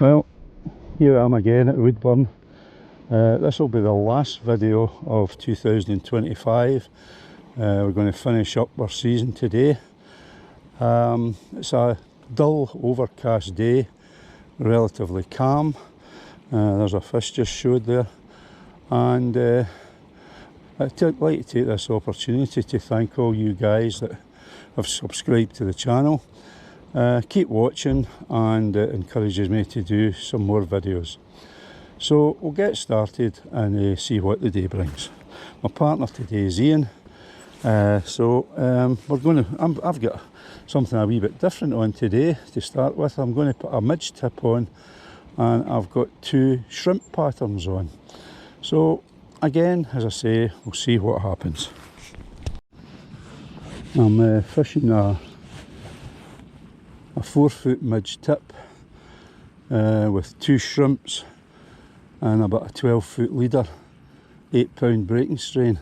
Well, here I am again at Woodburn. This will be the last video of 2025. We're going to finish up our season today. It's a dull, overcast day, relatively calm. There's a fish just showed there, and I'd like to take this opportunity to thank all you guys that have subscribed to the channel. Keep watching, and it encourages me to do some more videos. So we'll get started and see what the day brings. My partner today is Ian. We're going to. I've got something a wee bit different on today to start with. I'm going to put a midge tip on, and I've got two shrimp patterns on. So again, as I say, we'll see what happens. I'm fishing a 4-foot midge tip with two shrimps and about a 12-foot leader, 8-pound breaking strain.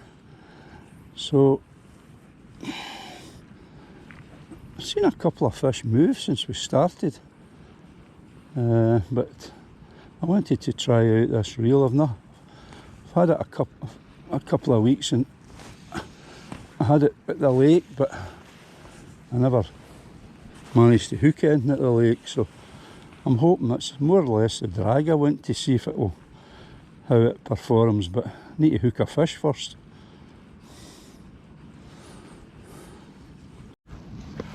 So I've seen a couple of fish move since we started, but I wanted to try out this reel. I've had it a couple of weeks, and I had it at the lake, but I never managed to hook anything at the lake, so I'm hoping that's more or less the drag. I want to see if how it performs, but I need to hook a fish first.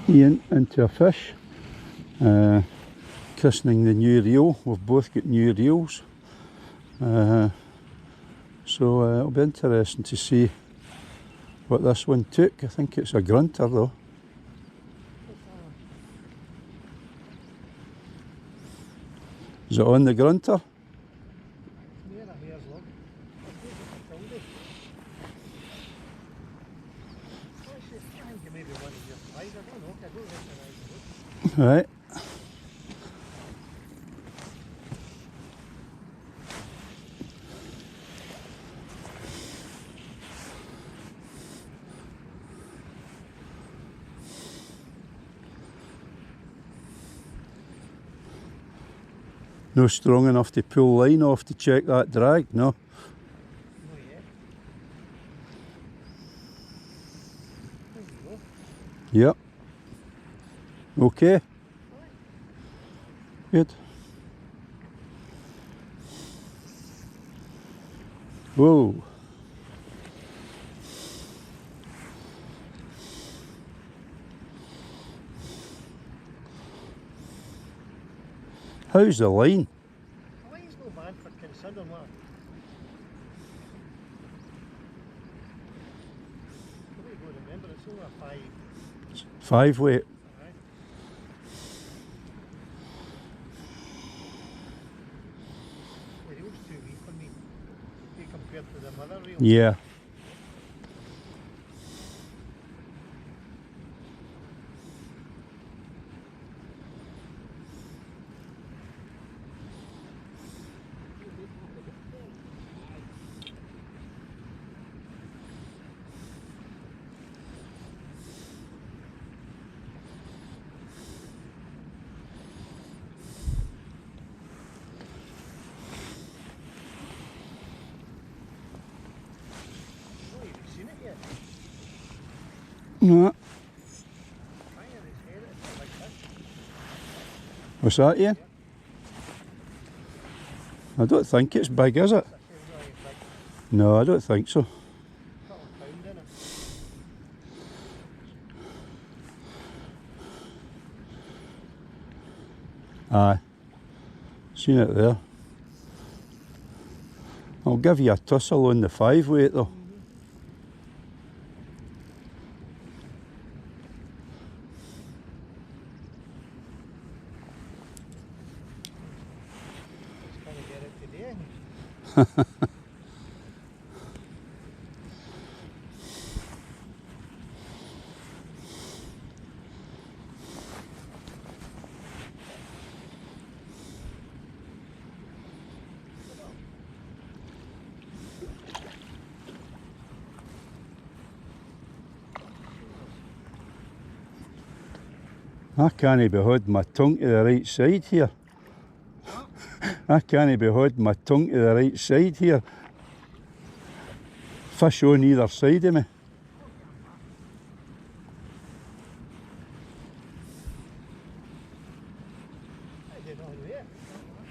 Ian into a fish, christening the new reel. We've both got new reels, so it'll be interesting to see what this one took. I think it's a grunter though. Is it on the grunter? Right. No strong enough to pull line off to check that drag, no? Yep. Okay. Good. Whoa. How's the line? The line's no bad for considering what. I don't remember, it's only a 5. 5-weight. The reel's too wee for me compared to the mother reel. Yeah. No. What's that, Ian? I don't think it's big, is it? No, I don't think so. Aye, seen it there. I'll give you a tussle on the 5-weight though. I can't be holding my tongue to the right side here. I can't be holding my tongue to the right side here. Fish on either side of me. I did all the way. Come on.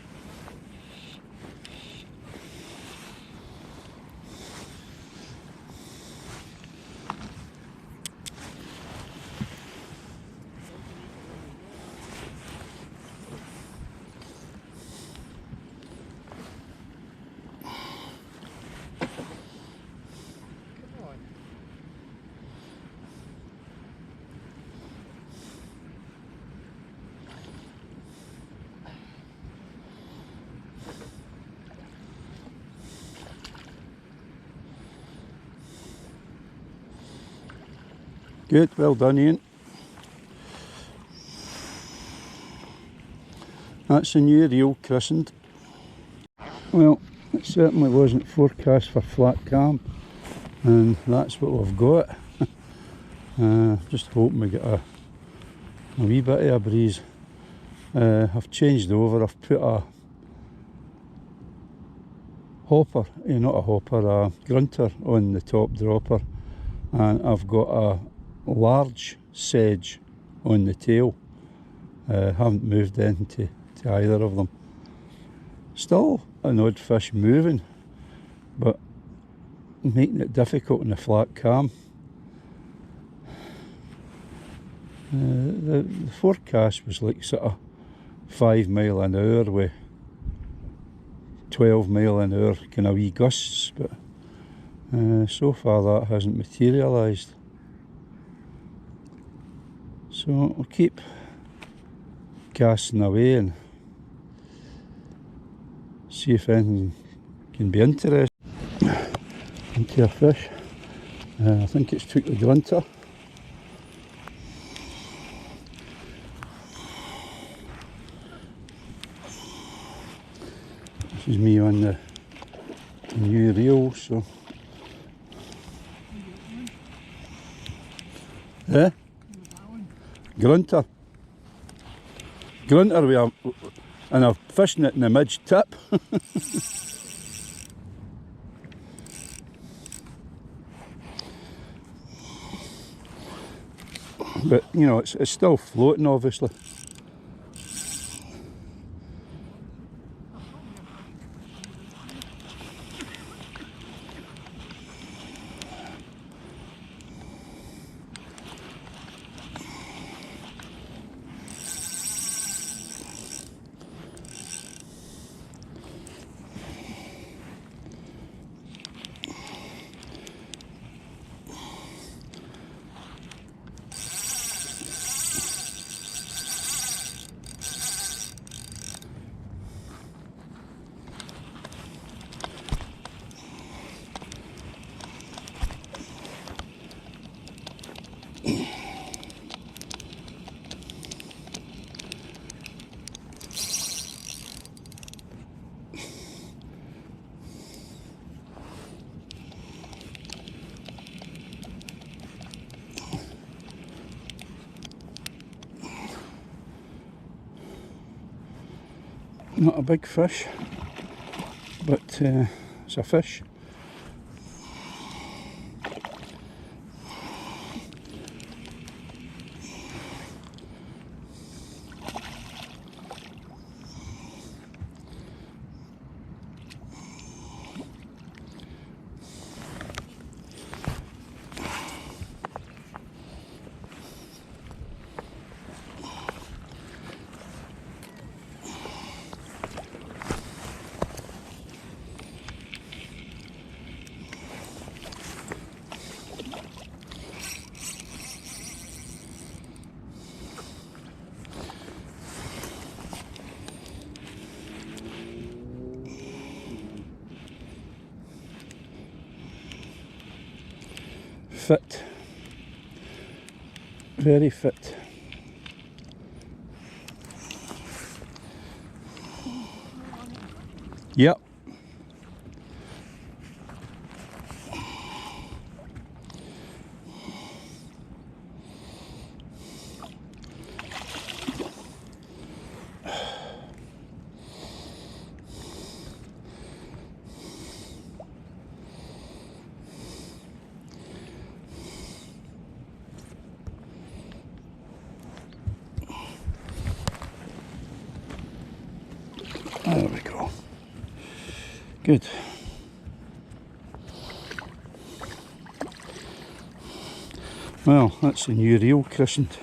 Good, well done Ian. That's a new reel christened. Well, it certainly wasn't forecast for flat calm, and that's what we've got. Just hoping we get a wee bit of a breeze. I've changed over, I've put a hopper, not a hopper, a grunter on the top dropper, and I've got a large sedge on the tail. Haven't moved into either of them. Still an odd fish moving, but making it difficult in a flat calm. The forecast was like sort of 5 mile an hour with 12 mile an hour kind of wee gusts, but so far that hasn't materialised. So we'll keep casting away and see if anything can be interesting into a fish. I think it's took the grunter. This is me on the new reel, so. Eh? Grunter. Grunter with a, and I'm fishing it in the midge tip. But you know, it's still floating obviously. Not a big fish, but it's a fish. Fit, very fit. Yep. There we go. Good. Well, that's the new reel christened.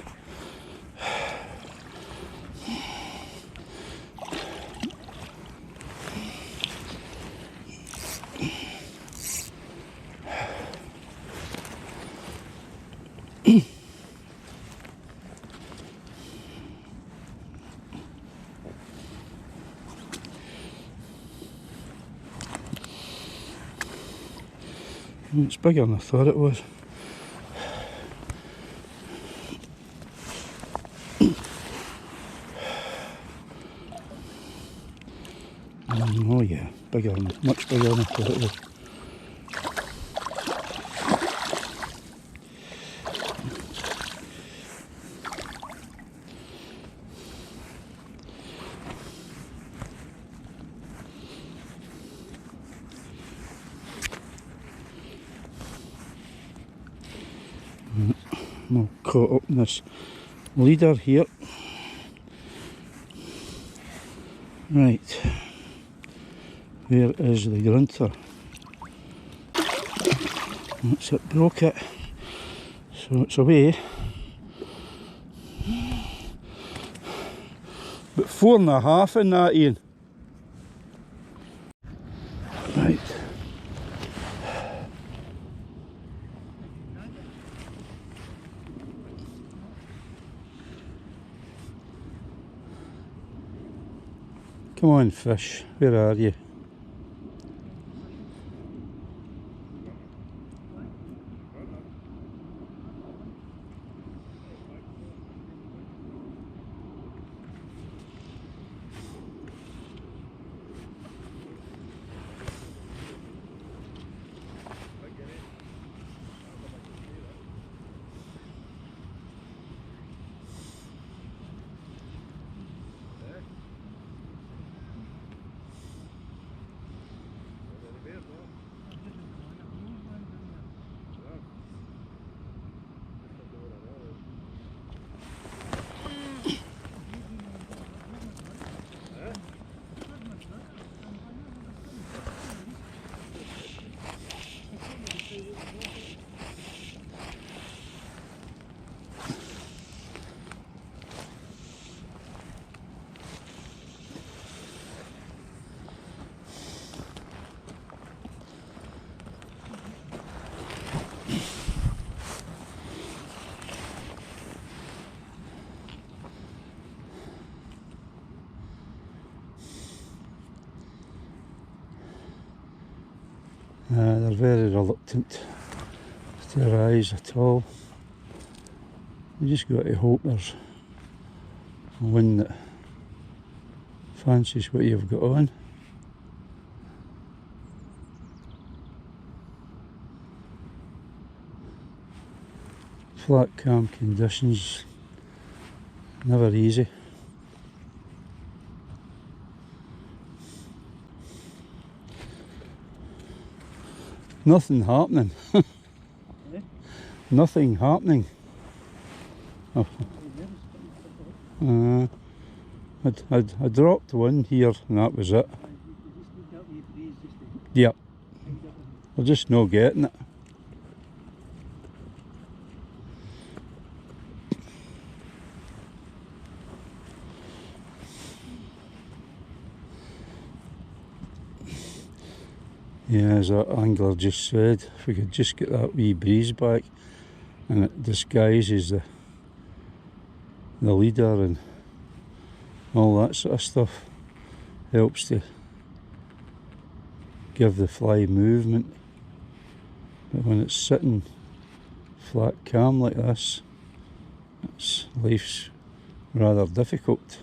It's bigger than I thought it was. Oh yeah, much bigger than I thought it was. I'm all caught up in this leader here. Right, where is the grunter? That's it, broke it. So it's away. But 4.5 in that, Ian. Right. Come on, fish, where are you? They're very reluctant to rise at all. You just got to hope there's one that fancies what you've got on. Flat calm conditions, never easy. Nothing happening. Nothing happening. Oh. I dropped one here and that was it. Yep. We're just not getting it. Yeah, as that angler just said, if we could just get that wee breeze back and it disguises the leader and all that sort of stuff, helps to give the fly movement. But when it's sitting flat calm like this, life's rather difficult.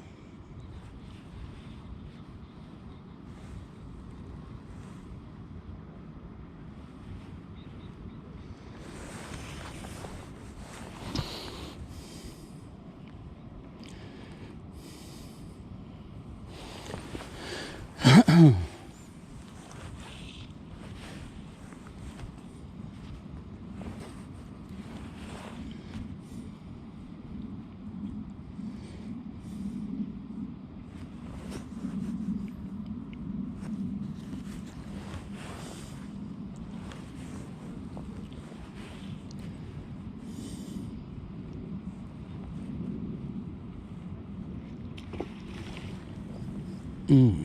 That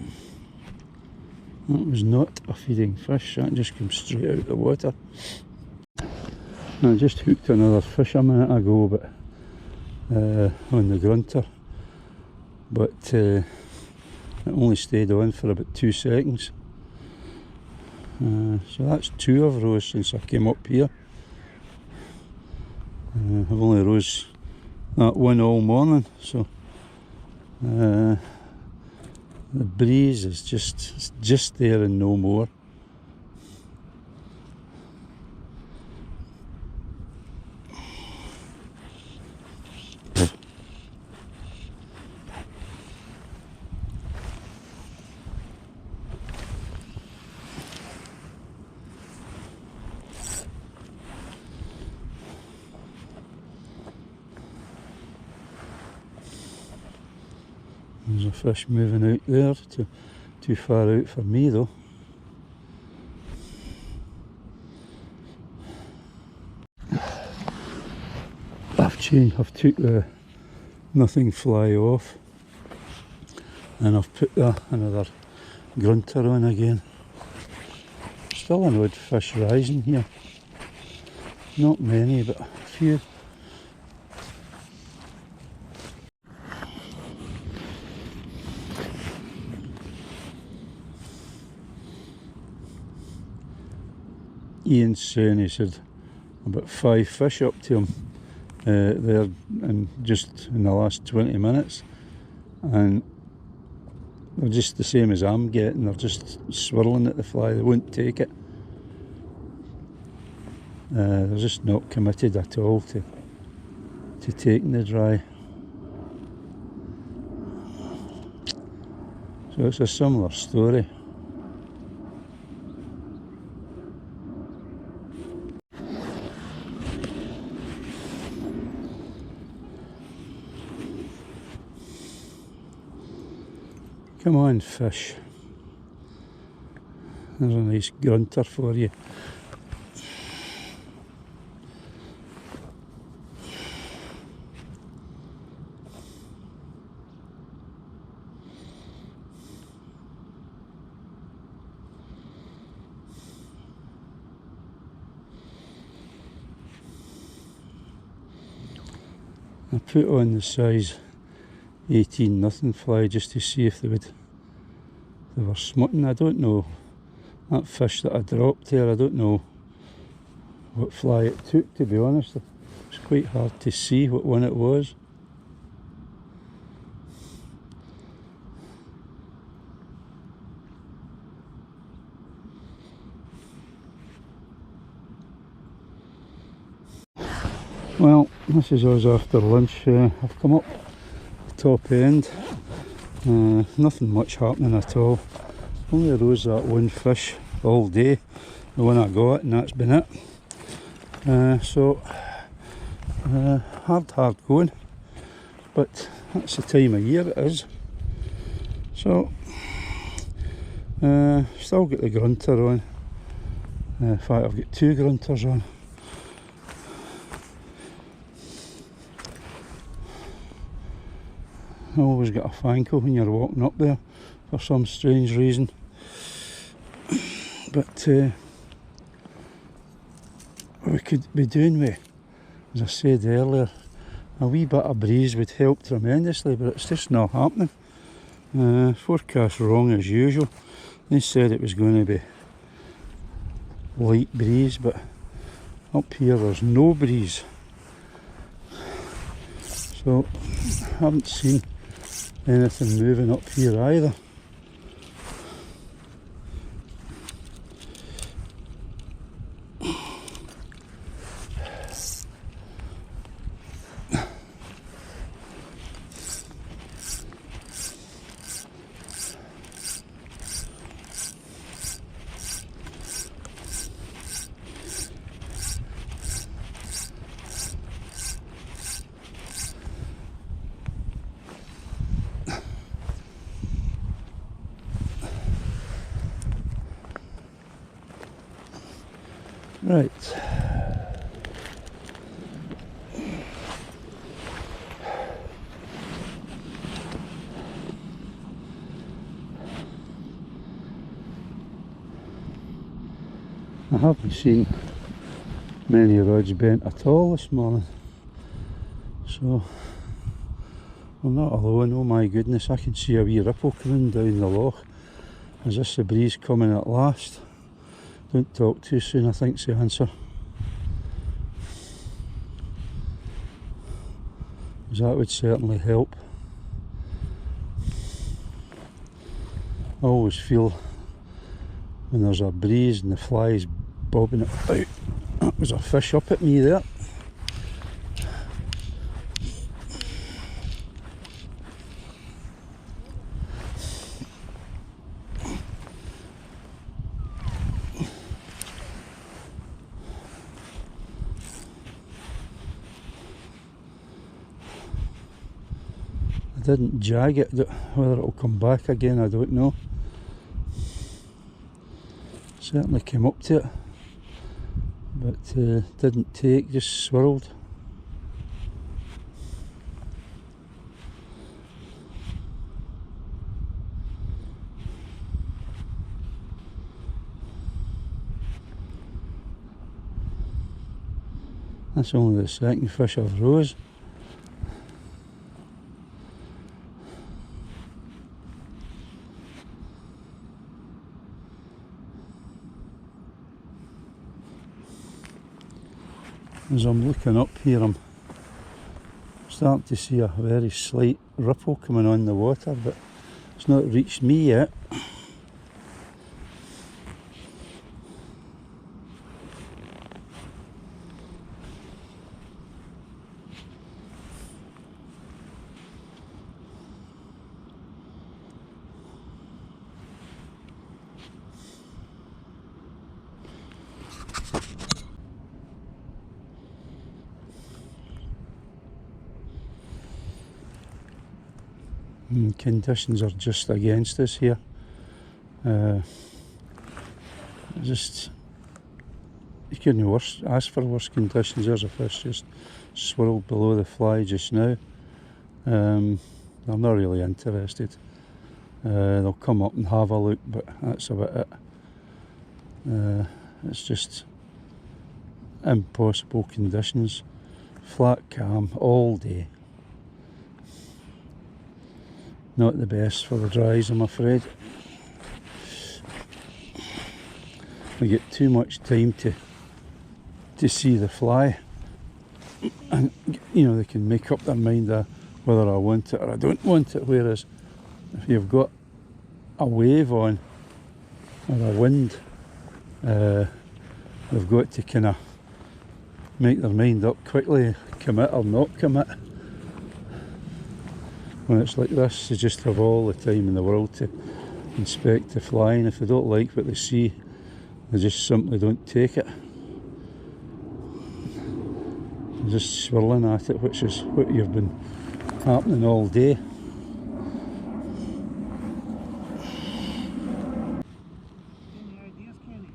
was not a feeding fish, that just came straight out of the water. I just hooked another fish a minute ago, but on the grunter, but it only stayed on for about 2 seconds. So that's 2 I've rose since I came up here. I've only rose that one all morning, so the breeze is just there and no more. There's a fish moving out there, too far out for me though. I've took the nothing fly off, and I've put another grunter on again. Still an odd fish rising here. Not many, but a few. Ian's saying he said about 5 fish up to him there just in the last 20 minutes, and they're just the same as I'm getting. They're just swirling at the fly, they won't take it. They're just not committed at all to taking the dry. So it's a similar story. Come on, fish. There's a nice grunter for you. I put on the size 18 nothing fly just to see if they were smutting. I don't know, that fish that I dropped there, I don't know what fly it took, to be honest. It's quite hard to see what one it was. Well, this is us after lunch. I've come up the top end, nothing much happening at all. Only rose that one fish all day, the one I got, and that's been it. So hard going, but that's the time of year it is. So still got the grunter on. In fact, I've got 2 grunters on. I always get a thankful when you're walking up there for some strange reason. But we could be doing with, as I said earlier, a wee bit of breeze would help tremendously, but it's just not happening. Forecast wrong as usual. They said it was going to be light breeze, but up here there's no breeze. So I haven't seen anything moving up here either. Right. I haven't seen many rods bent at all this morning, so I'm not alone. Oh my goodness, I can see a wee ripple coming down the loch. Is this the breeze coming at last? Don't talk too soon, I think's the answer. That would certainly help. I always feel when there's a breeze and the fly's bobbing it about. That was a fish up at me there. I didn't jag it, whether it'll come back again I don't know. Certainly came up to it, but didn't take, just swirled. That's only the second fish I've rose. As I'm looking up here, I'm starting to see a very slight ripple coming on the water, but it's not reached me yet. Conditions are just against us here. Just, you couldn't ask for worse conditions. There's a fish just swirled below the fly just now. I'm not really interested. They'll come up and have a look, but that's about it. It's just impossible conditions. Flat calm all day. Not the best for the dries, I'm afraid. We get too much time to see the fly, and you know, they can make up their mind whether I want it or I don't want it. Whereas if you've got a wave on or a wind, they've got to kind of make their mind up quickly, commit or not commit. When it's like this, they just have all the time in the world to inspect the fly, and if they don't like what they see, they just simply don't take it. They're just swirling at it, which is what you've been happening all day. Any ideas, Kenny?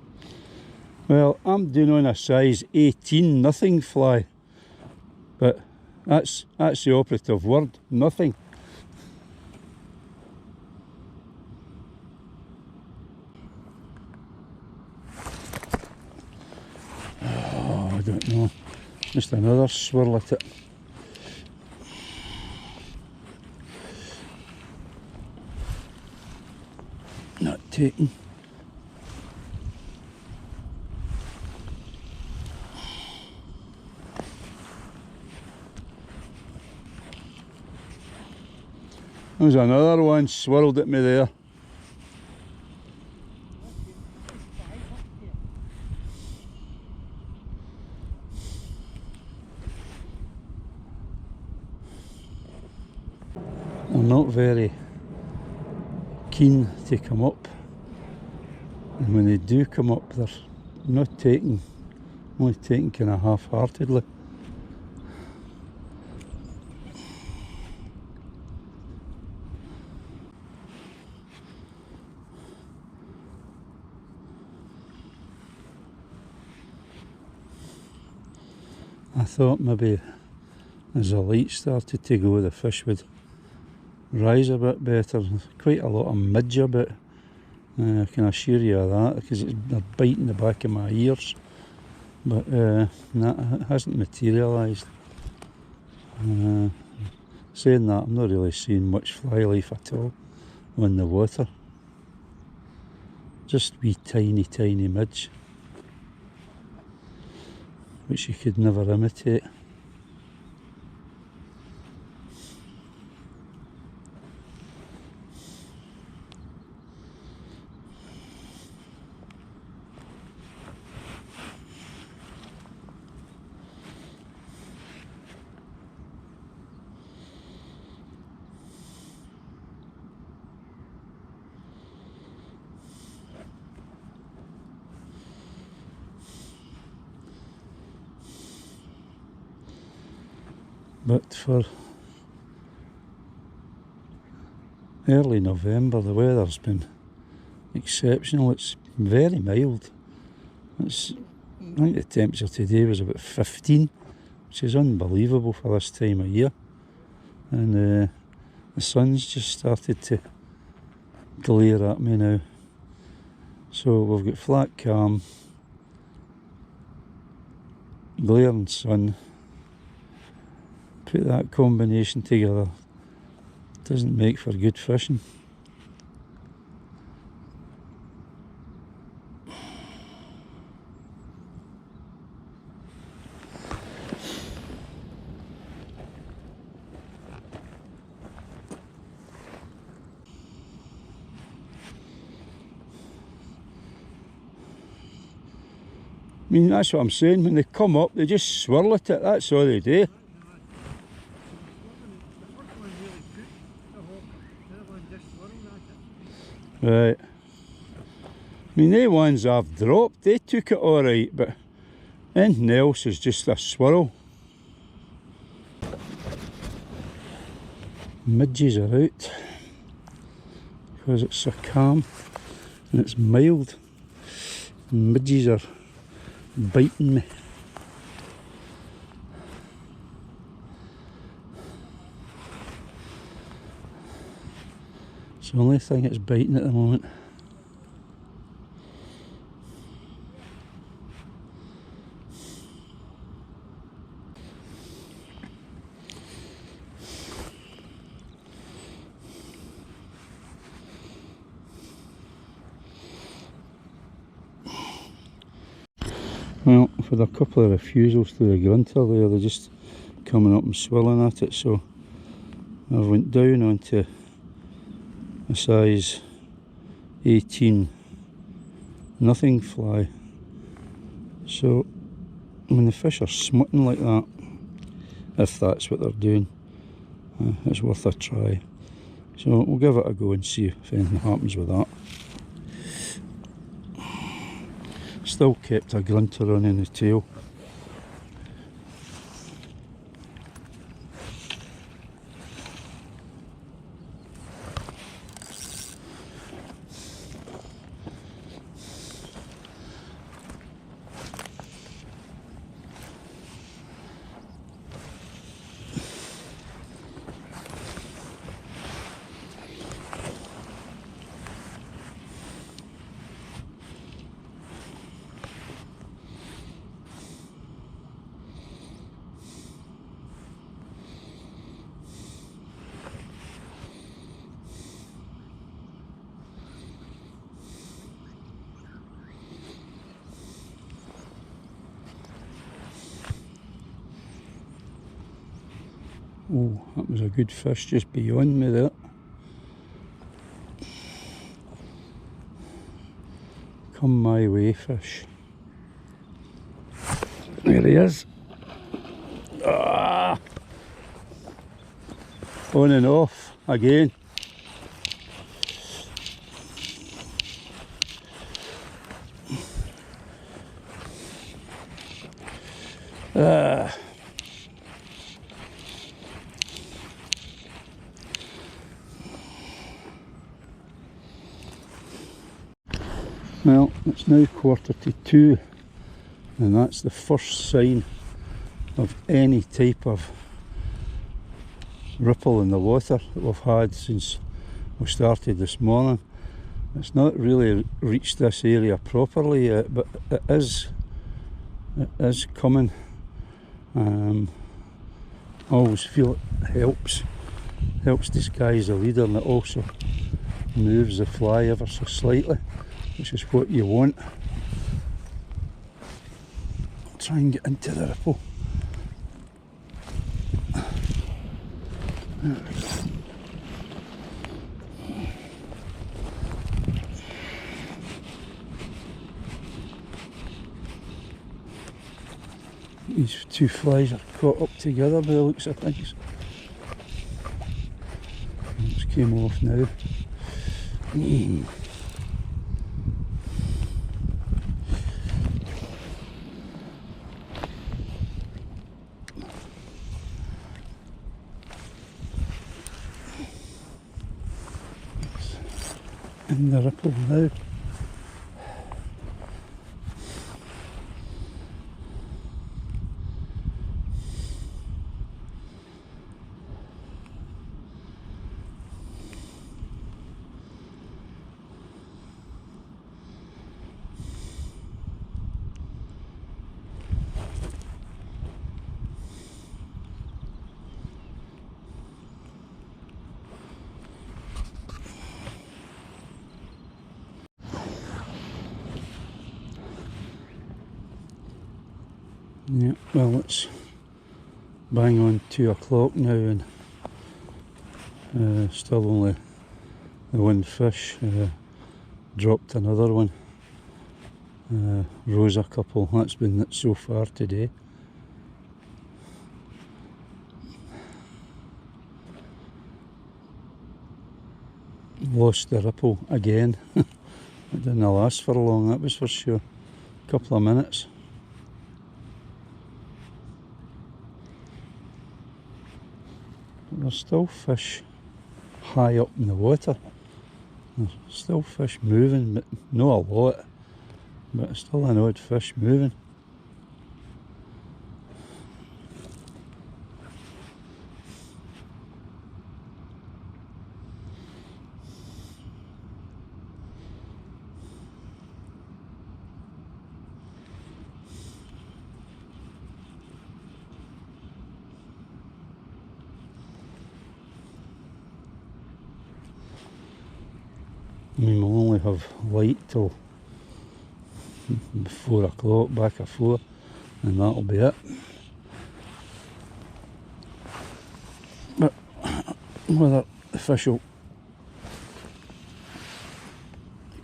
Well, I'm doing on a size 18 nothing fly, but that's the operative word, nothing. Oh, I don't know, just another swirl at it. Not taking. There's another one swirled at me there. They're not very keen to come up, and when they do come up, they're not taking, only taking kind of half-heartedly. I thought maybe as the light started to go, the fish would rise a bit better. There's quite a lot of midge about I can assure you of that, because they're biting the back of my ears. But it hasn't materialised. Saying that, I'm not really seeing much fly life at all on the water. Just wee tiny midge, which you could never imitate. But for early November, the weather's been exceptional. It's very mild. I think the temperature today was about 15, which is unbelievable for this time of year. And the sun's just started to glare at me now. So we've got flat calm, glaring sun. Put that combination together, doesn't make for good fishing. I mean, that's what I'm saying, when they come up they just swirl at it, that's all they do. Right. I mean, the ones I've dropped, they took it alright, but anything else is just a swirl. Midges are out because it's so calm and it's mild. Midges are biting me. It's the only thing that's biting at the moment. Well, I've had a couple of refusals to the grunter there, they're just coming up and swirling at it, so I went down onto a size 18 nothing fly. So when the fish are smutting like that, if that's what they're doing, it's worth a try. So we'll give it a go and see if anything happens with that. Still kept a grunter on in the tail. Oh, that was a good fish just beyond me there. Come my way, fish. There he is. Ah! On and off again. Ah! Well, it's now 1:45 and that's the first sign of any type of ripple in the water that we've had since we started this morning. It's not really reached this area properly yet, but it is coming. I always feel it helps disguise the leader, and it also moves the fly ever so slightly, which is what you want. I'll try and get into the ripple. There we go. These two flies are caught up together by the looks of things. Just came off now. In the ripple now. Yeah, well, it's bang on 2 o'clock now, and still only the one fish. Dropped another one, rose a couple. That's been it so far today. Lost the ripple again. It didn't last for long, that was for sure. A couple of minutes. There's still fish high up in the water. There's still fish moving, but not a lot. But still an odd fish moving. I mean, we'll only have light till 4 o'clock, back at 4, and that'll be it. But whether the fish will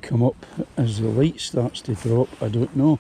come up as the light starts to drop, I don't know.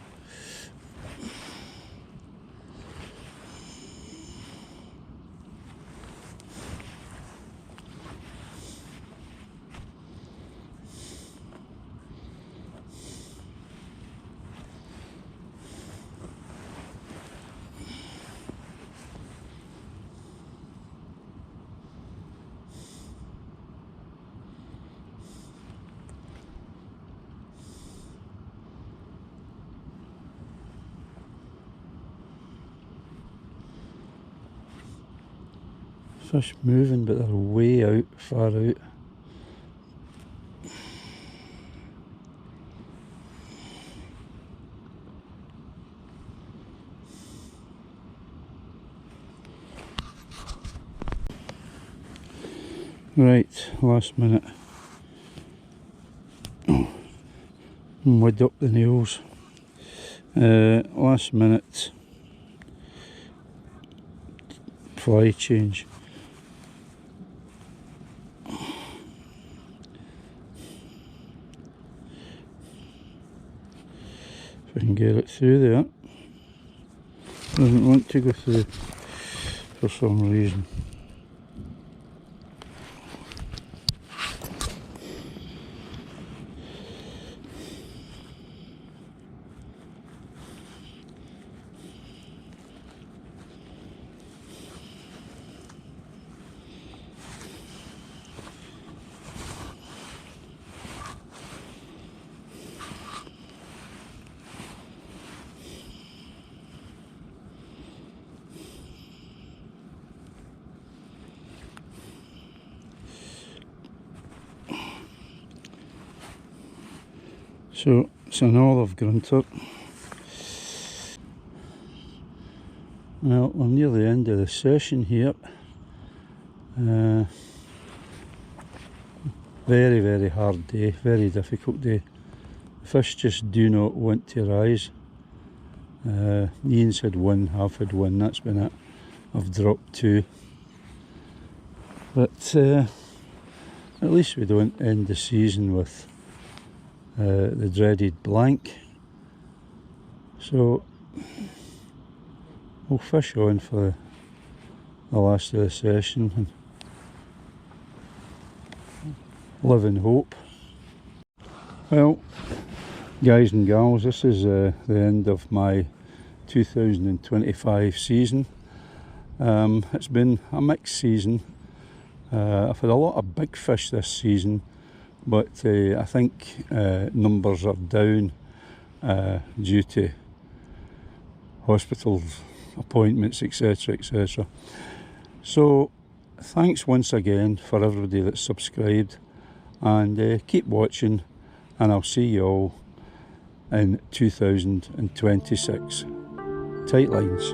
Fish moving, but they're way out, far out. Right, last minute. Wood up the nails. Last minute fly change. If I can get it through there. Doesn't want to go through for some reason. So it's an olive grunter. Well, we're near the end of the session here. Very, very hard day, very difficult day. The fish just do not want to rise. Ian's had one, I've had one, that's been it. I've dropped two. But at least we don't end the season with the dreaded blank. So we'll fish on for the last of the session and live in hope. Well, guys and gals, this is the end of my 2025 season. It's been a mixed season. I've had a lot of big fish this season, but I think numbers are down due to hospital appointments, etc, etc. So thanks once again for everybody that's subscribed, and keep watching, and I'll see you all in 2026. Tight lines.